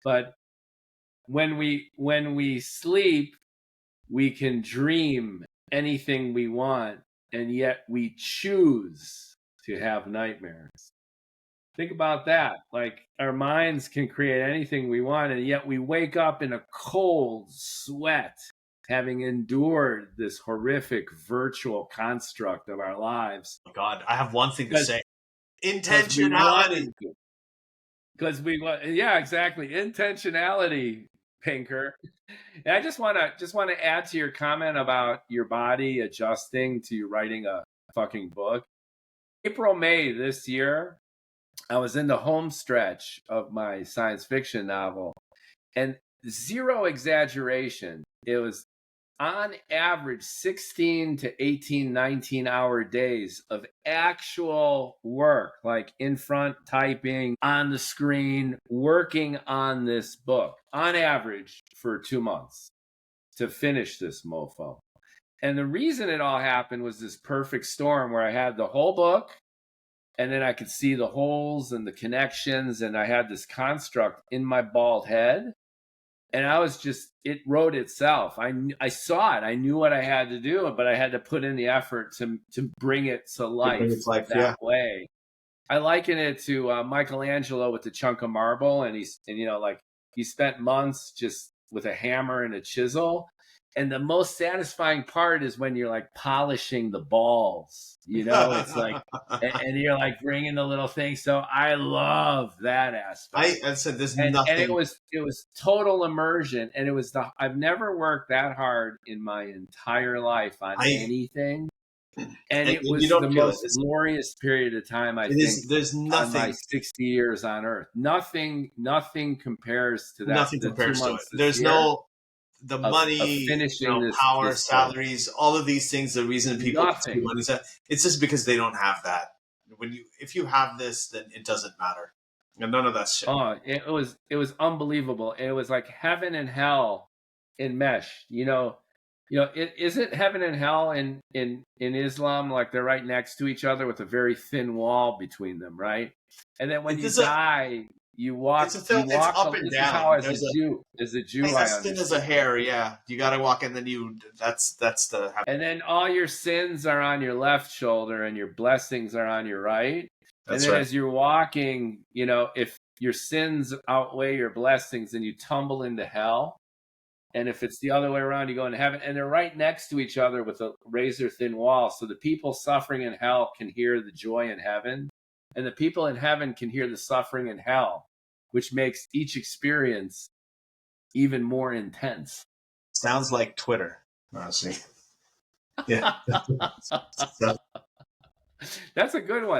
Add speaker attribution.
Speaker 1: But when we sleep, we can dream anything we want, and yet we choose to have nightmares. Think about that. Like, our minds can create anything we want, and yet we wake up in a cold sweat, having endured this horrific virtual construct of our lives.
Speaker 2: Oh God, I have one thing to say. Intentionality.
Speaker 1: Because yeah, exactly. Intentionality, Pinker. And I just want to add to your comment about your body adjusting to you writing a fucking book. April, May this year, I was in the home stretch of my science fiction novel, and zero exaggeration, it was on average 16 to 18, 19-hour days of actual work, like in front typing, on the screen, working on this book, on average for 2 months to finish this mofo. And the reason it all happened was this perfect storm where I had the whole book, and then I could see the holes and the connections, and I had this construct in my bald head. And I was it wrote itself. I saw it. I knew what I had to do, but I had to put in the effort to bring it to life that way. I liken it to Michelangelo with the chunk of marble, and he spent months just with a hammer and a chisel. And the most satisfying part is when you're like polishing the balls, it's like, and you're like bringing the little thing. So I love that aspect.
Speaker 2: I said there's nothing.
Speaker 1: And it was total immersion. And it was I've never worked that hard in my entire life on anything. And it was the most glorious period of time, I think,
Speaker 2: there's nothing.
Speaker 1: On my 60 years on Earth. Nothing compares to that.
Speaker 2: Nothing compares to it. There's no... The money, power, salaries, all of these things. The reason people do money, it's just because they don't have that. If you have this, then it doesn't matter. And none of that shit.
Speaker 1: Oh, it was unbelievable. It was like heaven and hell enmeshed. Isn't heaven and hell in Islam like they're right next to each other with a very thin wall between them, right? And then when you die, you walk.
Speaker 2: It's up and down.
Speaker 1: As a Jew,
Speaker 2: as thin as a hair. Yeah, you got to walk, and then that's the.
Speaker 1: And then all your sins are on your left shoulder, and your blessings are on your right.
Speaker 2: That's
Speaker 1: and then
Speaker 2: right.
Speaker 1: As you're walking, if your sins outweigh your blessings, then you tumble into hell. And if it's the other way around, you go into heaven. And they're right next to each other with a razor thin wall. So the people suffering in hell can hear the joy in heaven. And the people in heaven can hear the suffering in hell, which makes each experience even more intense.
Speaker 2: Sounds like Twitter, honestly. Yeah.
Speaker 1: That's a good one.